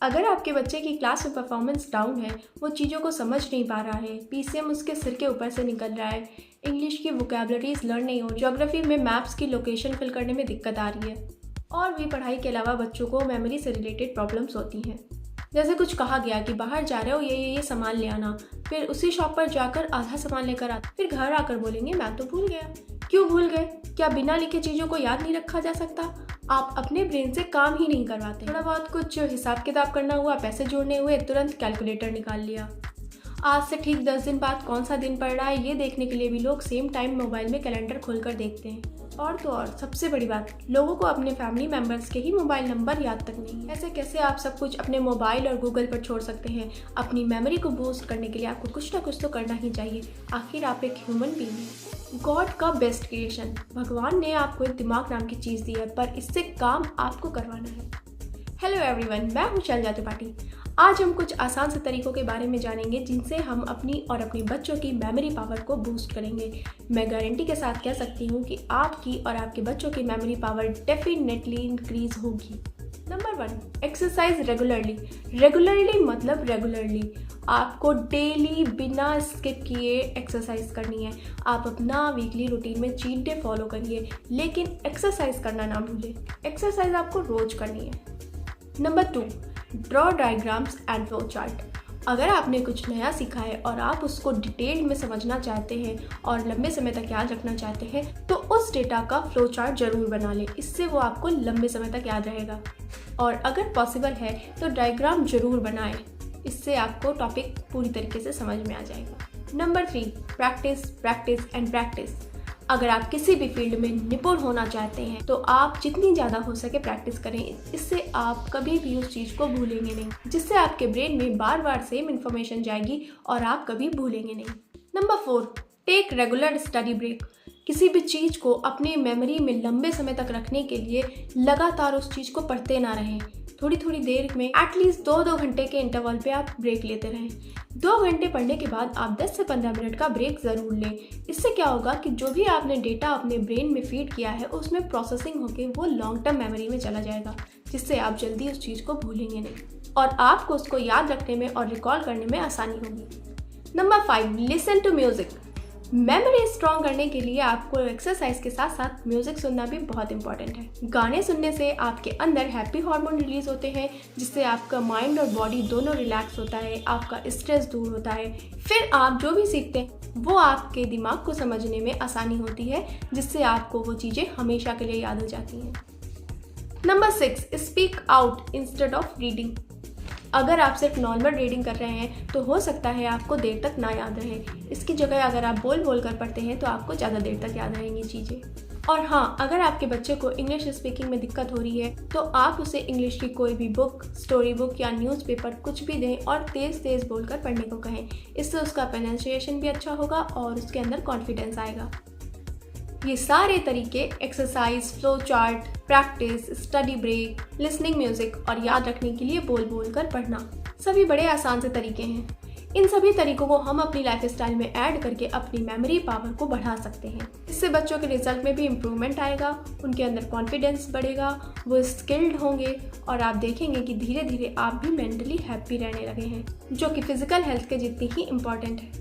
अगर आपके बच्चे की क्लास में परफॉर्मेंस डाउन है, वो चीज़ों को समझ नहीं पा रहा है, पीसीएम उसके सिर के ऊपर से निकल रहा है, इंग्लिश की वोकैबुलरीज लर्न नहीं हो रही, ज्योग्राफी में मैप्स की लोकेशन फिल करने में दिक्कत आ रही है, और भी पढ़ाई के अलावा बच्चों को मेमोरी से रिलेटेड प्रॉब्लम्स होती हैं। जैसे कुछ कहा गया कि बाहर जा रहे हो, ये सामान ले आना, फिर उसी शॉप पर जाकर आधा सामान लेकर आते, फिर घर आकर बोलेंगे मैं तो भूल गया। क्यों भूल गए? क्या बिना लिखे चीज़ों को याद नहीं रखा जा सकता? आप अपने ब्रेन से काम ही नहीं करवाते। थोड़ा बहुत कुछ हिसाब किताब करना हुआ, पैसे जोड़ने हुए, तुरंत कैलकुलेटर निकाल लिया। आज से ठीक 10 दिन बाद कौन सा दिन पड़ रहा है ये देखने के लिए भी लोग सेम टाइम मोबाइल में कैलेंडर खोलकर देखते हैं। और तो और सबसे बड़ी बात, लोगों को अपने फैमिली मेंबर्स के ही मोबाइल नंबर याद तक नहीं है। ऐसे कैसे आप सब कुछ अपने मोबाइल और गूगल पर छोड़ सकते हैं? अपनी मेमोरी को बूस्ट करने के लिए आपको कुछ ना कुछ तो करना ही चाहिए। आखिर आप एक ह्यूमन बीइंग हैं। गॉड का बेस्ट क्रिएशन, भगवान ने आपको एक दिमाग नाम की चीज़ दी है, पर इससे काम आपको करवाना है। हेलो एवरीवन, मैं हूँ शैलजा त्रिपाठी। आज हम कुछ आसान से तरीकों के बारे में जानेंगे जिनसे हम अपनी और अपने बच्चों की मेमोरी पावर को बूस्ट करेंगे। मैं गारंटी के साथ कह सकती हूँ कि आपकी और आपके बच्चों की मेमोरी पावर डेफिनेटली इंक्रीज होगी। Number 1, exercise regularly. रेगुलरली मतलब रेगुलरली। आपको डेली बिना स्किप किए एक्सरसाइज करनी है। आप अपना वीकली रूटीन में चीट डे फॉलो करिए, लेकिन एक्सरसाइज करना ना भूलें। एक्सरसाइज आपको रोज करनी है। Number 2, draw diagrams and flow chart. अगर आपने कुछ नया सीखा है और आप उसको डिटेल में समझना चाहते हैं और लंबे समय तक याद रखना चाहते हैं, तो उस डेटा का फ्लो चार्ट जरूर बना लें। इससे वो आपको लंबे समय तक याद रहेगा। और अगर पॉसिबल है तो डायग्राम जरूर बनाएं। इससे आपको टॉपिक पूरी तरीके से समझ में आ जाएगा। Number 3, practice practice and practice. अगर आप किसी भी फील्ड में निपुण होना चाहते हैं तो आप जितनी ज़्यादा हो सके प्रैक्टिस करें। इससे आप कभी भी उस चीज़ को भूलेंगे नहीं, जिससे आपके ब्रेन में बार बार सेम इन्फॉर्मेशन जाएगी और आप कभी भूलेंगे नहीं। Number 4, take regular study break. किसी भी चीज़ को अपनी मेमोरी में लंबे समय तक रखने के लिए लगातार उस चीज़ को पढ़ते ना रहें। थोड़ी थोड़ी देर में एटलीस्ट 2-2 घंटे के इंटरवल पे आप ब्रेक लेते रहें। 2 घंटे पढ़ने के बाद आप 10 से 15 मिनट का ब्रेक ज़रूर लें। इससे क्या होगा कि जो भी आपने डेटा अपने ब्रेन में फीड किया है उसमें प्रोसेसिंग होकर वो लॉन्ग टर्म मेमोरी में चला जाएगा, जिससे आप जल्दी उस चीज़ को भूलेंगे नहीं और आपको उसको याद रखने में और रिकॉल करने में आसानी होगी। Number 5, listen to music. Memory strong करने के लिए आपको एक्सरसाइज के साथ साथ म्यूजिक सुनना भी बहुत इंपॉर्टेंट है। गाने सुनने से आपके अंदर हैप्पी हार्मोन रिलीज होते हैं, जिससे आपका माइंड और बॉडी दोनों रिलैक्स होता है, आपका स्ट्रेस दूर होता है। फिर आप जो भी सीखते हैं वो आपके दिमाग को समझने में आसानी होती है, जिससे आपको वो चीज़ें हमेशा के लिए याद हो जाती हैं। Number 6, speak out instead of reading. अगर आप सिर्फ नॉर्मल रीडिंग कर रहे हैं तो हो सकता है आपको देर तक ना याद रहे। इसकी जगह अगर आप बोल बोल कर पढ़ते हैं तो आपको ज़्यादा देर तक याद रहेंगी चीज़ें। और हाँ, अगर आपके बच्चे को इंग्लिश स्पीकिंग में दिक्कत हो रही है तो आप उसे इंग्लिश की कोई भी बुक, स्टोरी बुक या न्यूज़पेपर कुछ भी दें और तेज़ तेज़ बोलकर पढ़ने को कहें। इससे उसका प्रोनाउंसिएशन भी अच्छा होगा और उसके अंदर कॉन्फिडेंस आएगा। ये सारे तरीके exercise, flow chart, practice, study break, listening music और याद रखने के लिए बोल बोल कर पढ़ना, सभी बड़े आसान से तरीके हैं। इन सभी तरीकों को हम अपनी लाइफस्टाइल में ऐड करके अपनी मेमोरी पावर को बढ़ा सकते हैं। इससे बच्चों के रिजल्ट में भी इम्प्रूवमेंट आएगा, उनके अंदर कॉन्फिडेंस बढ़ेगा, वो स्किल्ड होंगे और आप देखेंगे कि धीरे धीरे आप भी मेंटली हैप्पी रहने लगे हैं, जो कि फिजिकल हेल्थ के जितनी ही इम्पॉर्टेंट है।